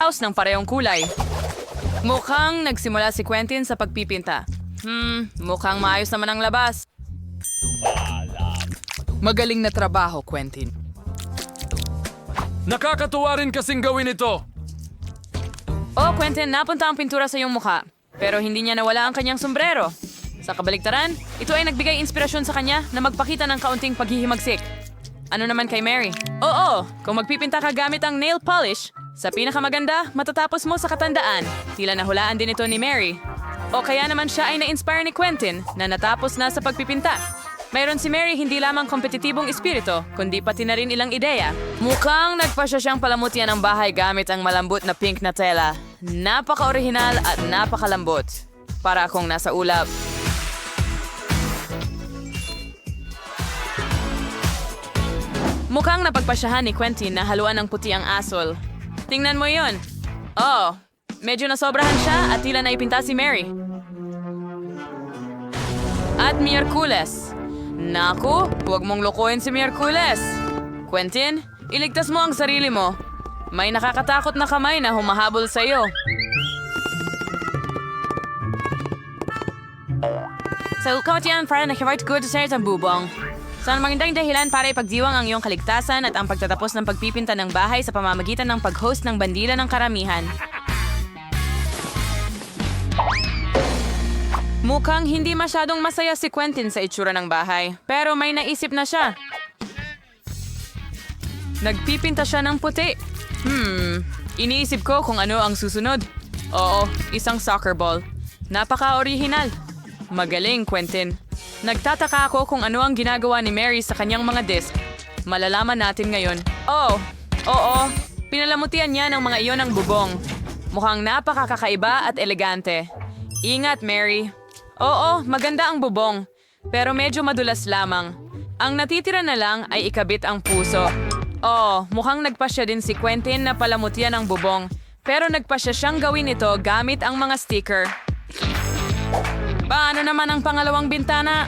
blouse ng parehong kulay. Mukhang nagsimula si Quentin sa pagpipinta. Mukhang maayos naman ang labas. Magaling na trabaho, Quentin. Nakakatuwa rin kasing gawin ito. Oh, Quentin, napunta ang pintura sa iyong mukha. Pero hindi niya nawala ang kanyang sombrero. Sa kabaligtaran, ito ay nagbigay inspirasyon sa kanya na magpakita ng kaunting paghihimagsik. Ano naman kay Mary? Oo, kung magpipinta ka gamit ang nail polish, sa pinakamaganda, matatapos mo sa katandaan. Tila nahulaan din ito ni Mary. O kaya naman siya ay na-inspire ni Quentin na natapos na sa pagpipinta. Mayroon si Mary hindi lamang kompetitibong espiritu, kundi pati na rin ilang ideya. Mukhang nagpasya siyang palamutian ang bahay gamit ang malambot na pink na tela. Napaka-orihinal at napakalambot. Para akong nasa ulap. Mukhang napagpasyahan ni Quentin na haluan ng puti ang asol. Tingnan mo yon. Oh, medyo nasobrahan siya at tila naipinta si Mary. At Miyerkules. Naku, huwag mong lokohin si Miyerkules. Quentin, iligtas mo ang sarili mo. May nakakatakot na kamay na humahabol sa iyo. Sa kautian para nakivart good to ang bubong. Saan magandang dahilan para ipagdiwang ang iyong kaligtasan at ang pagtatapos ng pagpipinta ng bahay sa pamamagitan ng pag-host ng bandila ng karamihan. Mukhang hindi masyadong masaya si Quentin sa itsura ng bahay, pero may naisip na siya. Nagpipinta siya ng puti. Iniisip ko kung ano ang susunod. Oo, isang soccer ball. Napaka-orihinal. Magaling, Quentin. Nagtataka ako kung ano ang ginagawa ni Mary sa kanyang mga disc. Malalaman natin ngayon. Oo, pinalamutian niya ng mga iyon ang bubong. Mukhang napakakakaiba at elegante. Ingat, Mary. Oo, maganda ang bubong. Pero medyo madulas lamang. Ang natitira na lang ay ikabit ang puso. Mukhang nagpasya din si Quentin na palamutian ang bubong. Pero nagpasya siyang gawin ito gamit ang mga sticker. Paano naman ang pangalawang bintana?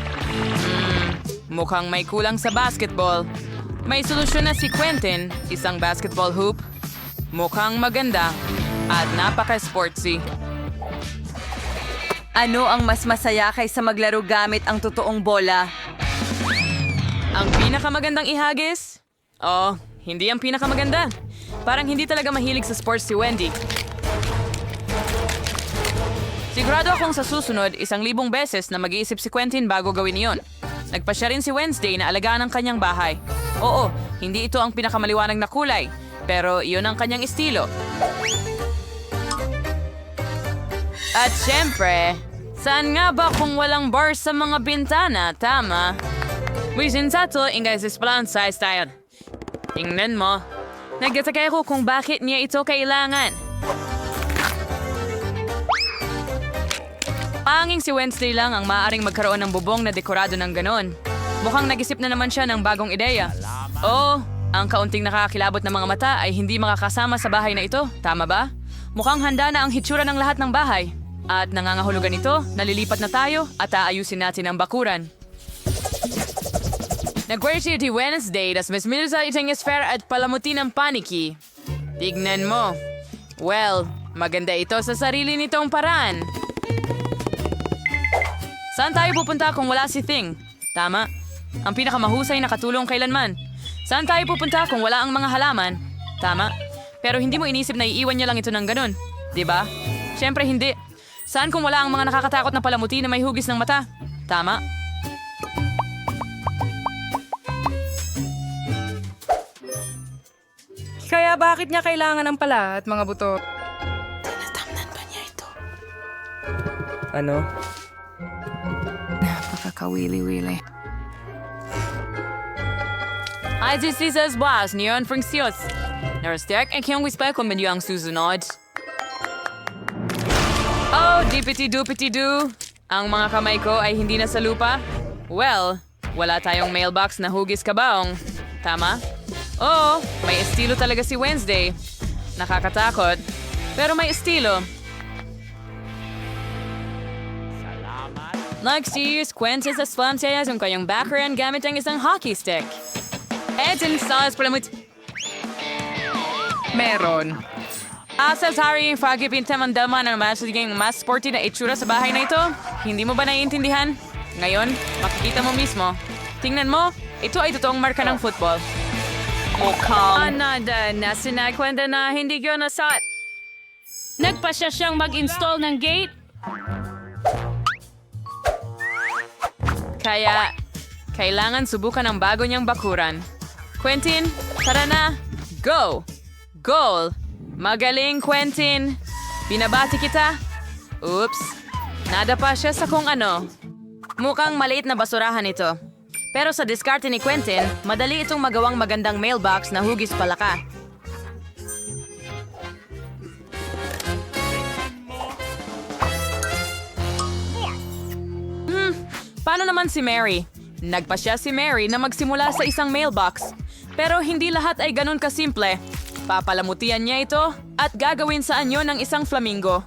Mukhang may kulang sa basketball. May solusyon na si Quentin, isang basketball hoop. Mukhang maganda at napaka-sportsy. Ano ang mas masaya kaysa maglaro gamit ang totoong bola? Ang pinakamagandang ihagis? Hindi ang pinakamaganda. Parang hindi talaga mahilig sa sports si Wendy. Sigurado akong sa susunod, 1,000 beses na mag-iisip si Quentin bago gawin iyon. Nagpasya rin si Wednesday na alagaan ang kanyang bahay. Oo, hindi ito ang pinakamaliwanag na kulay, pero iyon ang kanyang estilo. At syempre, saan nga ba kung walang bars sa mga bintana, tama? Wisin sa to, ingay sa plan sa style. Tingnan mo. Nagtataka ako kung bakit niya ito kailangan. Panging si Wednesday lang ang maaaring magkaroon ng bubong na dekorado ng ganon. Mukhang nag-isip na naman siya ng bagong ideya. Ang kaunting nakakilabot na mga mata ay hindi makakasama sa bahay na ito, tama ba? Mukhang handa na ang hitsura ng lahat ng bahay. At nangangahulugan ito, nalilipat na tayo at aayusin natin ang bakuran. Nag-worship di Wednesday, das mas minusa itong esfer at palamuti ng paniki. Tignan mo. Well, maganda ito sa sarili nitong paraan. Saan tayo pupunta kung wala si Thing? Tama. Ang pinakamahusay na katulong kailanman. Saan tayo pupunta kung wala ang mga halaman? Tama. Pero hindi mo inisip na iiwan niya lang ito ng ganun. Diba? Siyempre hindi. Saan kung wala ang mga nakakatakot na palamuti na may hugis ng mata? Tama. Kaya bakit niya kailangan ng pala at mga buto? Tinatamnan ba niya ito? Ano? Napakakawili-wili. Ay, Jesus boss, niyon Francios. Narastek ang kiyong wispa kung medyo ang susunod. Dipity-dupity-doo. Ang mga kamay ko ay hindi na sa lupa? Well, wala tayong mailbox na hugis kabaong. Tama? Oo, may estilo talaga si Wednesday. Nakakatakot, pero may estilo. Next year's Quentin sa Slamsayas yung kayong background gamit ang isang hockey stick. Edson Salas Palamut. Meron. Asa sorry, pag-ipinta man daman ang mas sporty na itsura sa bahay na ito? Hindi mo ba naiintindihan? Ngayon, makikita mo mismo. Tingnan mo, ito ay totoong marka ng football. Ananda na sinakwenda na hindi ko nasat. Nagpasya siyang mag-install ng gate. Kaya, kailangan subukan ang bago niyang bakuran. Quentin, tara na! Go! Goal! Magaling, Quentin! Binabati kita! Oops! Nadapa siya sa kung ano. Mukhang maliit na basurahan ito. Pero sa diskarte ni Quentin, madali itong magawang magandang mailbox na hugis palaka. Paano naman si Mary? Nagpasya si Mary na magsimula sa isang mailbox. Pero hindi lahat ay ganun kasimple. Papalamutian niya ito at gagawin sa anyo ng isang flamingo.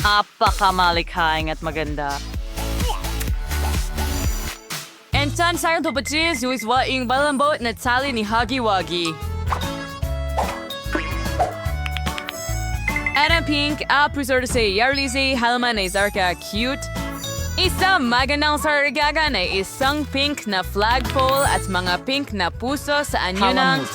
Apakamalikhaing at maganda. And tan sayang tupatis yung iswaing balambot na tali ni Huggy Wuggy. Ana Pink, preserve sa Yarlizi, Halman ay Zarka cute. Isang magandang sargaga na isang pink na flagpole at mga pink na puso sa anyo ng...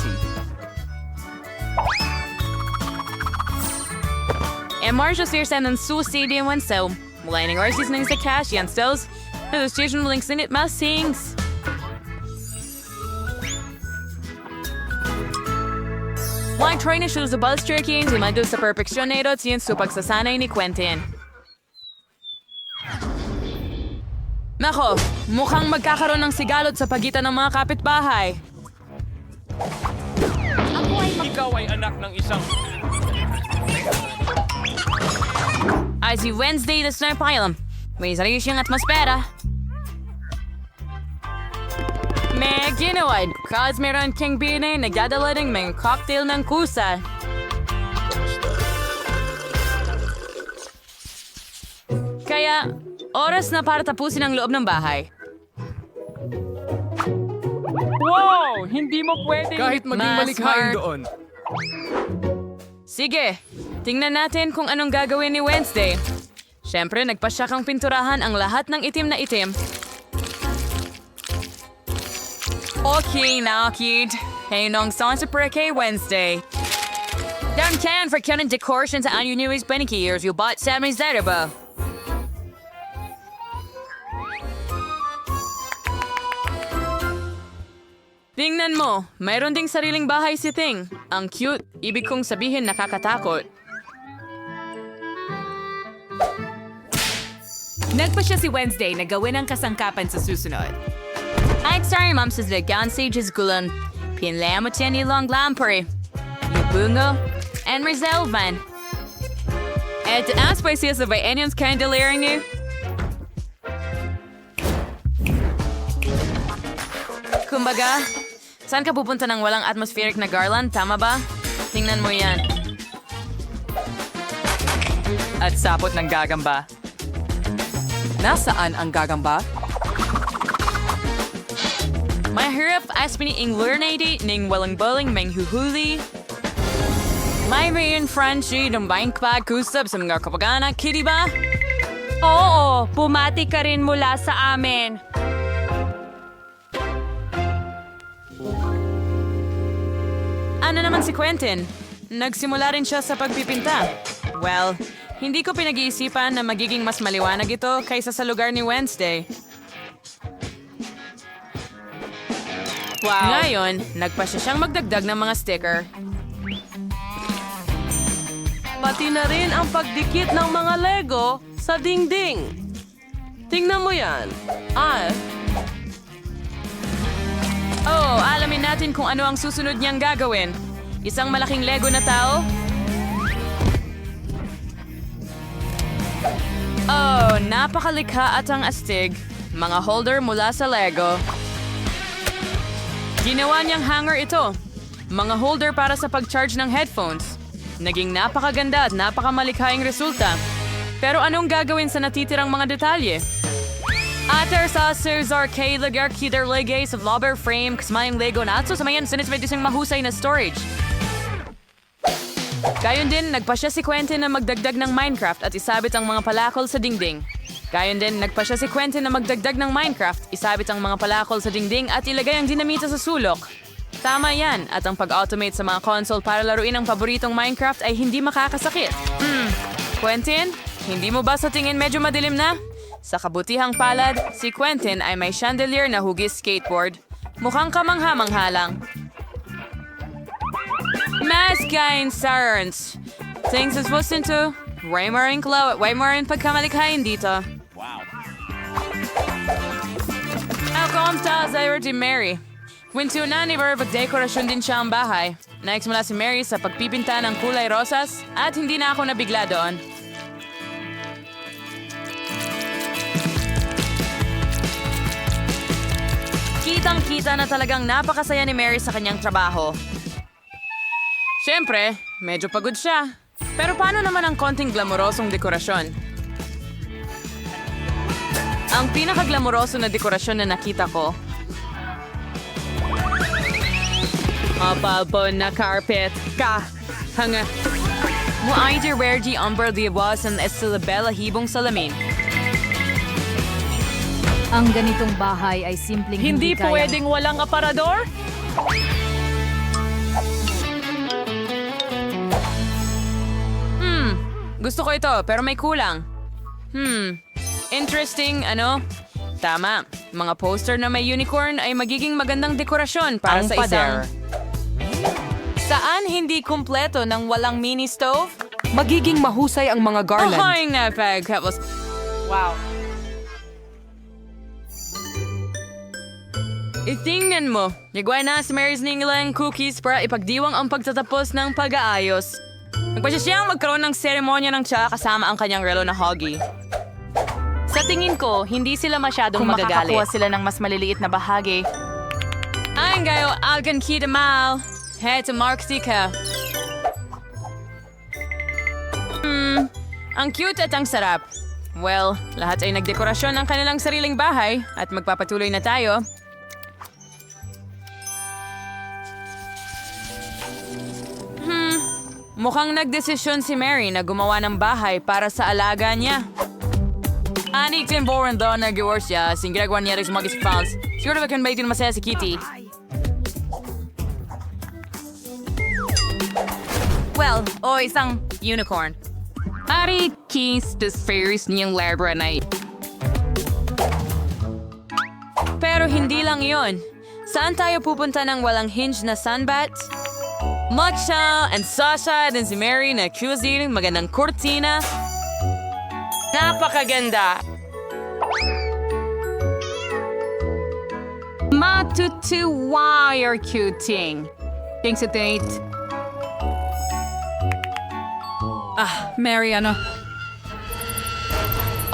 Marcia Searsan ng susi di man so. Mulaing orsis ng sa cash yan stills. Na the station links in it mas sings. Lang try na siya sa bus tracking, dumado sa perfeksyon na ito at siyan sa pagsasanay ni Quentin. Nako, mukhang magkakaroon ng sigalot sa pagitan ng mga kapitbahay. Ikaw ay anak ng isang... Ay si Wednesday na snarpilem. May sarili siyang atmosfera. May ginawa, cause meron kang binay nagdadala ng mga cocktail ng kusa. Kaya, oras na para tapusin ang loob ng bahay. Wow! Hindi mo pwede! Kahit maging Mas malikhain smart. doon. Sige, tingnan natin kung anong gagawin ni Wednesday. Siyempre, nagpasya kang pinturahan ang lahat ng itim na itim. Okay, now, kid. Hey, nong song sa kay Wednesday. Down can for counting decorations on your newest Beniki years you bought 70 ba? Tingnan mo, mayroon ding sariling bahay si Ting. Ang cute, ibig kong sabihin nakakatakot. Nagpasya si Wednesday na gawin ang kasangkapan sa susunod. Ay, sorry, ma'am, sa Legan Sages Gulan. Pinlamot yan ilang lampari. Yubungo, and Rizelvan. At ask by siya sa Bayanians candelaring niyo. Kumbaga, saan ka pupunta ng walang atmospheric na garland? Tama ba? Tingnan mo yan. At sapot ng gagamba. Nasaan ang gagamba? Mahirap as piniing lurnady ning walang boling menghuhuli. May mayon Frenchie ng bank pag-kusap sa mga kapagana, kitty ba? Oo, bumati ka rin mula sa amin. Ano naman si Quentin? Nagsimula rin siya sa pagpipinta. Well, hindi ko pinag-iisipan na magiging mas maliwanag ito kaysa sa lugar ni Wednesday. Wow. Ngayon, nagpasya siyang magdagdag ng mga sticker. Pati na rin ang pagdikit ng mga Lego sa dingding. Tingnan mo yan. Oh, alamin natin kung ano ang susunod niyang gagawin. Isang malaking Lego na tao? Oh, napakalikha at ang astig. Mga holder mula sa Lego. Ginawa niyang hanger ito. Mga holder para sa pag-charge ng headphones. Naging napakaganda at napakamalikhaing resulta. Pero anong gagawin sa natitirang mga detalye? Ater sa Sears Arcade lagar kider legay sa blobber frame kasmayang Lego natso sa mayan sinismay disang mahusay na storage. Gayon din, nagpa siya si Quentin na magdagdag ng Minecraft at isabit ang mga palakol sa dingding. Gayon din, nagpa siya si Quentin na magdagdag ng Minecraft, isabit ang mga palakol sa dingding at ilagay ang dinamita sa sulok. Tama yan, at ang pag-automate sa mga console para laruin ang paboritong Minecraft ay hindi makakasakit. Quentin, hindi mo ba sa tingin medyo madilim na? Sa kabutihang palad, si Quentin ay may chandelier na hugis skateboard. Mukhang kamangha-mangha lang. Maskain Sarans. Things is listened to. Raymar and Chloe at Waymar and pagkamalikhain dito. Wow. Ako ang taas di Mary. Winto na ni Bar pagdekorasyon din siya ang bahay. Naiksimula si Mary sa pagpipinta ng kulay rosas at hindi na ako nabigla doon. Kitang-kita na talagang napakasaya ni Mary sa kanyang trabaho. Siyempre, medyo pagod siya. Pero paano naman ang konting glamorosong dekorasyon? Ang pinaka-glamoroso na dekorasyon na nakita ko. Mapabo na carpet. Hanga. Mo ay di rare di umber di awasan es sa bella hibong salamin. Ang ganitong bahay ay simpleng Hindi kaya. pwedeng walang aparador? Gusto ko ito, pero may kulang. Interesting, ano? Tama, mga poster na may unicorn ay magiging magandang dekorasyon para Ang sa pader. Saan hindi kumpleto ng walang mini stove? Magiging mahusay ang mga garland. Ahoy na pagkapos. Wow. Itingnan mo, nagway na si Mary's Ningalang cookies para ipagdiwang ang pagtatapos ng pag-aayos. Nagpasya siyang magkaroon ng seremonya ng tsa kasama ang kanyang relo na hoggy. Sa tingin ko, hindi sila masyadong magagalit. Makakakuha sila ng mas maliliit na bahagi. Ang gayo, algan kita mal. Heto Marksika. Ang cute at ang sarap. Well, lahat ay nagdekorasyon ng kanilang sariling bahay at magpapatuloy na tayo. Mukhang nagdesisyon si Mary na gumawa ng bahay para sa alaga niya. Ani timboran daw na gawa siya, ginagawa niya rin sa mga fans. Siguro ba kan ba ito masaya si Kitty? Well, isang unicorn. Ari keys to fairies niyang labra na Pero hindi lang yon. Saan tayo pupunta ng walang hinge na sunbat? Matcha and Sasha din si Mary na cuisine, magandang kurtina. Napakaganda! Matutuwa your cuting. Thanks, Tate. Mary, ano?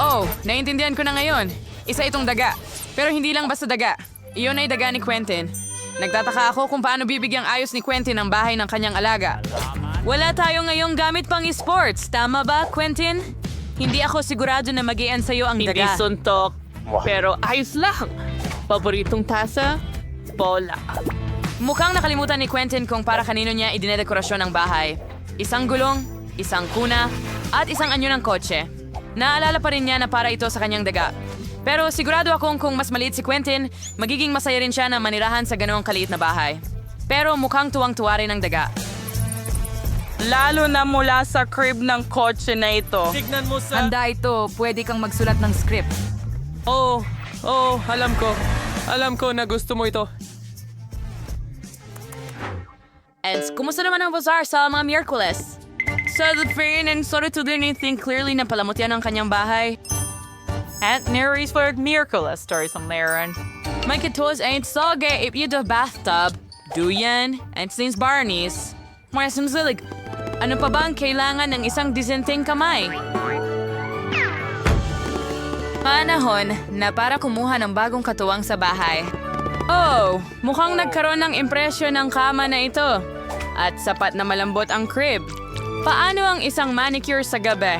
Oh, naiintindihan ko na ngayon. Isa itong daga. Pero hindi lang basta daga. Iyon ay daga ni Quentin. Nagtataka ako kung paano bibigyang ayos ni Quentin ang bahay ng kanyang alaga. Wala tayo ngayong gamit pang esports. Tama ba, Quentin? Hindi ako sigurado na mag-ian sa'yo ang Hindi daga. suntok, pero ayos lang. Paboritong tasa, bola. Mukhang nakalimutan ni Quentin kung para kanino niya idinedekorasyon ang bahay. Isang gulong, isang kuna, at isang anyo ng kotse. Naalala pa rin niya na para ito sa kanyang daga. Pero sigurado akong kung mas maliit si Quentin, magiging masaya rin siya na manirahan sa ganoong kaliit na bahay. Pero mukhang tuwang-tuwa rin ang daga. Lalo na mula sa crib ng kotse na ito. Tignan mo sa... Handa ito, pwede kang magsulat ng script. alam ko. Alam ko na gusto mo ito. And kumusta naman ang bazaar sa mga Miyerkules? Sa the fair and sorry to do anything clearly na palamot yan ang kanyang bahay. At Mary's for miracle stories on Laren. My kitos ain't soge if you do bathtub. Duyan, and since Barney's. Mga simsilig, ano pa ba ang kailangan ng isang disenteng kamay? Panahon na para kumuha ng bagong katuwang sa bahay. Oh, mukhang nagkaroon ng impresyon ng kama na ito. At sapat na malambot ang crib. Paano ang isang manicure sa gabi?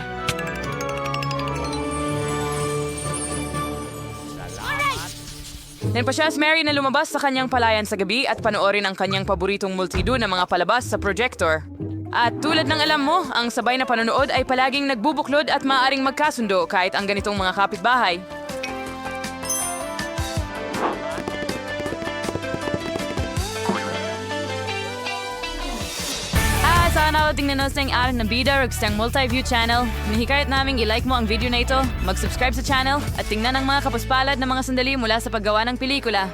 Nanpa siya si Mary na lumabas sa kanyang palayan sa gabi at panoorin ang kanyang paboritong multido na mga palabas sa projector. At tulad ng alam mo, ang sabay na panonood ay palaging nagbubuklod at maaaring magkasundo kahit ang ganitong mga kapitbahay. Sana tingnan nyo sa araw ng bida o sa multi-view channel. Hinihikayat naming i-like mo ang video na ito, mag-subscribe sa channel, at tingnan ang mga kapuspalad na mga sandali mula sa paggawa ng pelikula.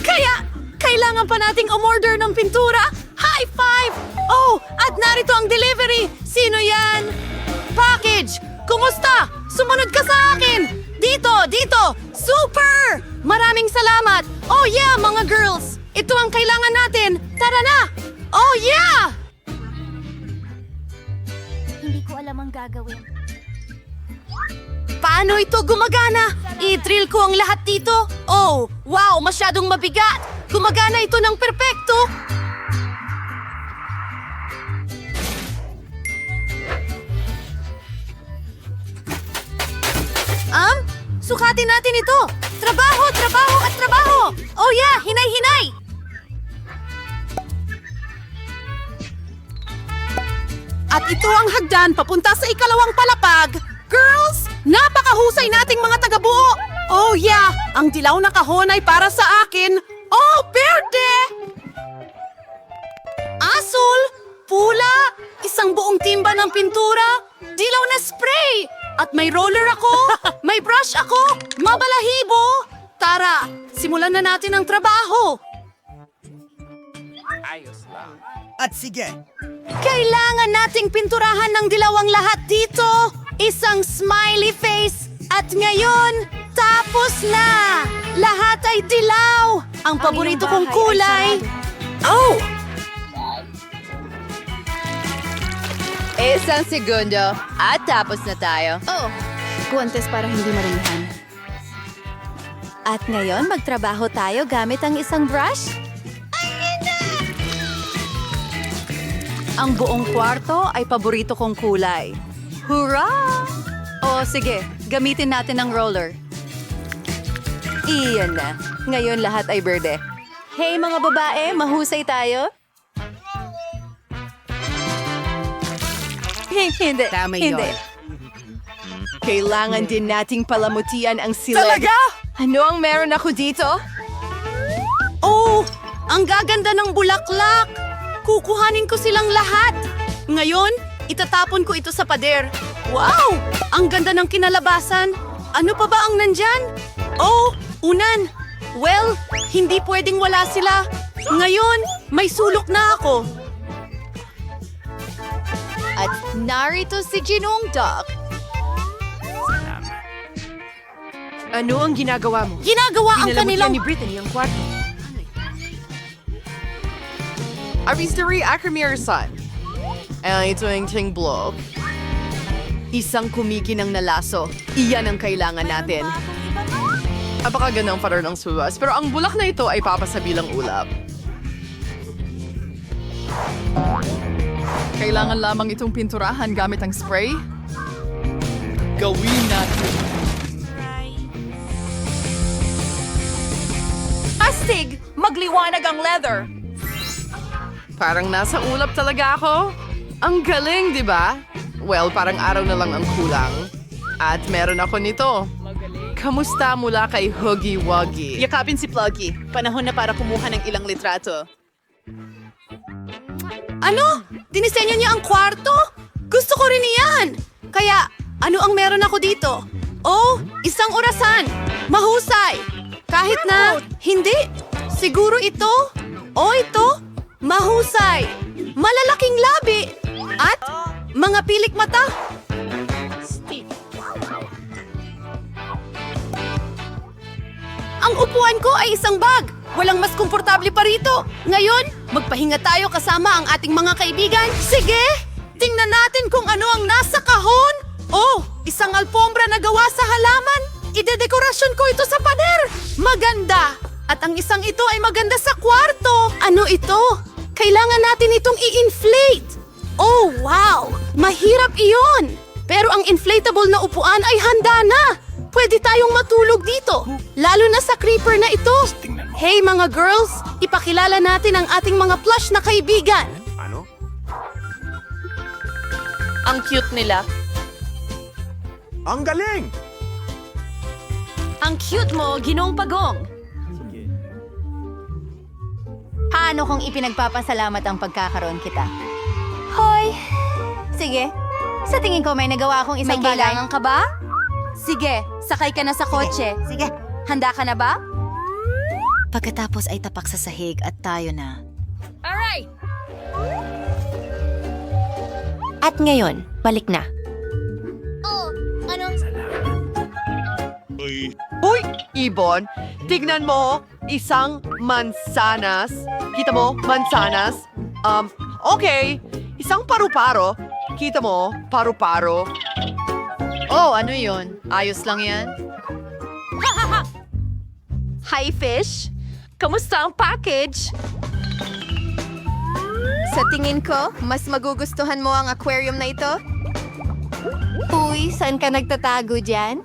Kaya, kailangan pa nating umorder ng pintura. High five! Oh, at narito ang delivery. Sino yan? Package! Kumusta? Sumunod ka sa akin! Dito! Super! Maraming salamat! Oh yeah, mga girls! Ito ang kailangan natin! Tara na! Oh yeah! Hindi ko alam ang gagawin. Paano ito gumagana? I-drill ko ang lahat dito? Oh, wow, masyadong mabigat! Gumagana ito ng perpekto! Sukatin natin ito! Trabaho! Oh yeah, hinay! At ito ang hagdan papunta sa ikalawang palapag. Girls, napakahusay nating mga tagabuo. Oh yeah, ang dilaw na kahon ay para sa akin. Oh, berde! Asul, pula, isang buong timba ng pintura, dilaw na spray, at may roller ako, may brush ako, mabalahibo. Tara, simulan na natin ang trabaho. At sige, Kailangan nating pinturahan ng dilaw ang lahat dito. Isang smiley face. At ngayon, tapos na! Lahat ay dilaw! Ang paborito kong kulay. Oh! Isang segundo at tapos na tayo. Oh, guwantes para hindi marumihan. At ngayon, magtrabaho tayo gamit ang isang brush. Ang buong kwarto ay paborito kong kulay. Hurrah! O sige, gamitin natin ang roller. Iyan na. Ngayon lahat ay berde. Hey mga babae, mahusay tayo? Hindi. Tama hindi. yun. Kailangan din nating palamutian ang silig. Talaga? Ano ang meron ako dito? Oh! Ang gaganda ng bulaklak! Kukuhanin ko silang lahat! Ngayon, itatapon ko ito sa pader. Wow! Ang ganda ng kinalabasan! Ano pa ba ang nandyan? Oh! Unan! Well, hindi pwedeng wala sila. Ngayon, may sulok na ako. At narito si Ginong Duck. Ano ang ginagawa mo? Ginagawa ang kanilang... Brittany ang kwarto. Aristary Akramirsan. Ay, ito ang ting blog. Isang kumikinang nalaso. Iyan ang kailangan natin. Napakagandang pattern ng suwas, pero ang bulak na ito ay papasabilang ulap. Kailangan lamang itong pinturahan gamit ang spray. Gawin natin. Astig! Magliwanag ang leather! Parang nasa ulap talaga ako. Ang galing, di ba? Well, parang araw na lang ang kulang. At meron ako nito. Kamusta mula kay Huggy Wuggy? Yakapin si Pluggy. Panahon na para kumuha ng ilang litrato. Ano? Dinisenyo niya ang kwarto? Gusto ko rin iyan! Kaya, ano ang meron ako dito? Oh, isang orasan! Mahusay! Kahit na, hindi! Siguro ito? O ito? Mahusay! Malalaking labi! At mga pilik mata! Ang upuan ko ay isang bag! Walang mas komportable pa rito! Ngayon, magpahinga tayo kasama ang ating mga kaibigan. Sige! Tingnan natin kung ano ang nasa kahon! Oh! Isang alpombra na gawa sa halaman! Idedekorasyon ko ito sa pader! Maganda! At ang isang ito ay maganda sa kwarto! Ano ito? Kailangan natin itong i-inflate! Oh, wow! Mahirap iyon! Pero ang inflatable na upuan ay handa na! pwede tayong matulog dito. Lalo na sa creeper na ito. Hey mga girls, ipakilala natin ang ating mga plush na kaibigan. Ang cute nila. Ang galing! Ang cute mo, Ginong Pagong. Paano kung ipinagpapasalamat ang pagkakaroon kita? Hoy! Sige. Sa tingin ko may nagawa akong isang bagay. May kailangan ka ba? Sige, sakay ka na sa kotse. Sige. Handa ka na ba? Pagkatapos ay tapak sa sahig at tayo na. Alright! At ngayon, balik na. Oh, ano? Uy, Ibon, tignan mo, isang mansanas. Kita mo, mansanas? Okay, isang paru-paro. Kita mo, paru-paro. Oh, ano yun? Ayos lang yan? Hi, fish. Kamusta ang package? Sa tingin ko, mas magugustuhan mo ang aquarium na ito. Uy, saan ka nagtatago dyan?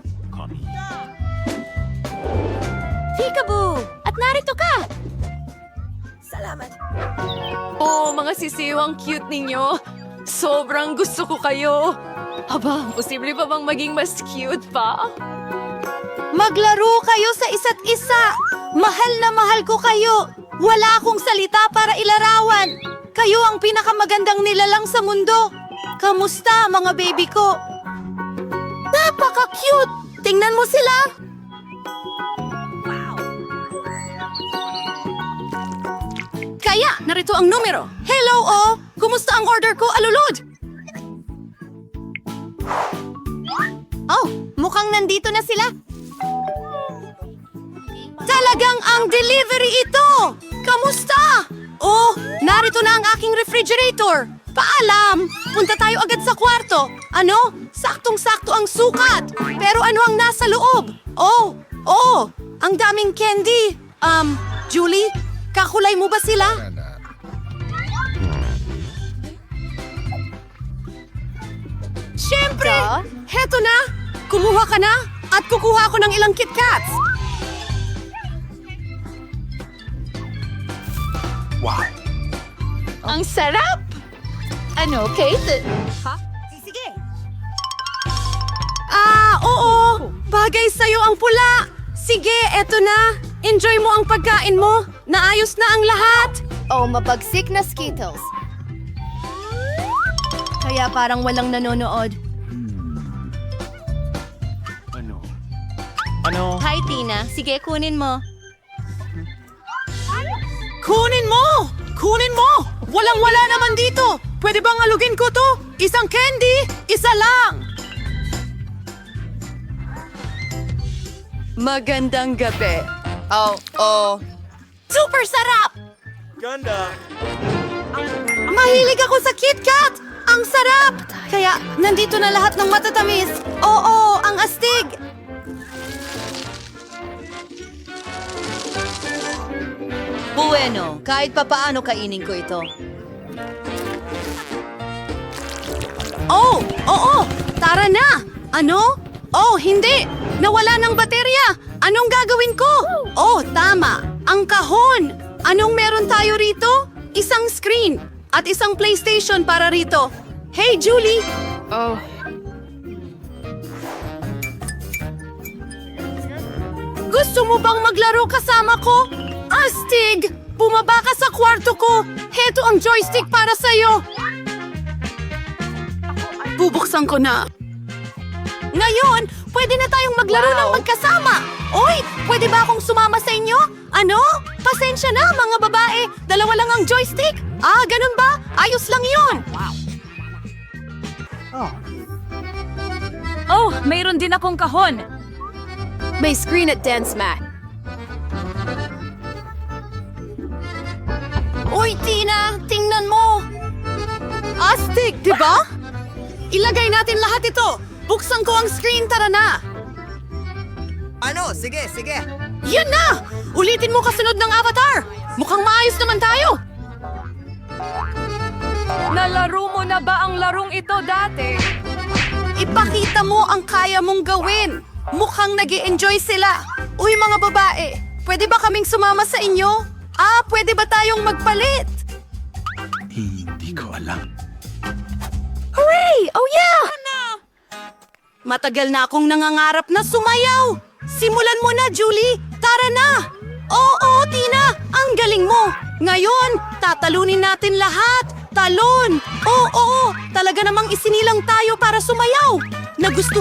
Peekaboo! At narito ka! Salamat. Oh, mga sisiw, ang cute ninyo. Sobrang gusto ko kayo. Aba, posible pa bang maging mas cute pa? Maglaro kayo sa isa't isa. Mahal na mahal ko kayo. Wala akong salita para ilarawan. Kayo ang pinakamagandang nilalang sa mundo. Kamusta, mga baby ko? Napaka-cute! Tingnan mo sila! Kaya, narito ang numero. Hello, oh! Kumusta ang order ko, alulod? Oh, mukhang nandito na sila. Talagang ang delivery ito! Kamusta? Oh, narito na ang aking refrigerator. Paalam! Punta tayo agad sa kwarto. Ano? Saktong-sakto ang sukat. Pero ano ang nasa loob? Oh, ang daming candy. Julie, kakulay mo ba sila? Siyempre! Heto na! Kumuha ka na at kukuha ko ng ilang KitKats. Wow! Ang sarap! Ano, Kate? Sige. Oo! Bagay sa'yo ang pula! Sige, eto na! Enjoy mo ang pagkain mo! Naayos na ang lahat! Oh, mabagsik na Skittles. Kaya parang walang nanonood. Ano? Hi, Tina. Sige, kunin mo. Kunin mo! Kunin mo! Walang-wala naman dito! Pwede bang alugin ko to? Isang candy? Isa lang! Magandang gabi. Oh. Super sarap! Ganda! Mahilig ako sa KitKat! Ang sarap! Kaya nandito na lahat ng matatamis. Oo, ang astig! Bueno, kahit papaano kainin ko ito. Oh, oo! Tara na! Ano? Oh, hindi! Nawala ng baterya! Anong gagawin ko? Oh, tama! Ang kahon! Anong meron tayo rito? Isang screen at isang PlayStation para rito. Hey, Julie! Oh, Gusto mo bang maglaro kasama ko? Astig! Bumaba ka sa kwarto ko! Heto ang joystick para sa'yo! Bubuksan ko na. Ngayon, pwede na tayong maglaro ng magkasama! Oy, pwede ba akong sumama sa inyo? Ano? Pasensya na, mga babae. Dalawa lang ang joystick. Ah, ganun ba? Ayos lang yun. Oh, mayroon din akong kahon. May screen at dance mat. Uy, Tina! Tingnan mo! Astig, di ba? Ilagay natin lahat ito! Buksan ko ang screen, tara na! Ano? Sige. Yun na! Ulitin mo kasunod ng avatar! Mukhang maayos naman tayo! Nalaro mo na ba ang larong ito dati? Ipakita mo ang kaya mong gawin! Mukhang nag-i-enjoy sila. Uy, mga babae, pwede ba kaming sumama sa inyo? Pwede ba tayong magpalit? Hindi ko alam. Hooray! Oh yeah! Matagal na akong nangangarap na sumayaw. Simulan mo na, Julie. Tara na! Oo, Tina! Ang galing mo! Ngayon, tatalunin natin lahat! Talon! Oo! Talaga namang isinilang tayo para sumayaw! Nagustuhan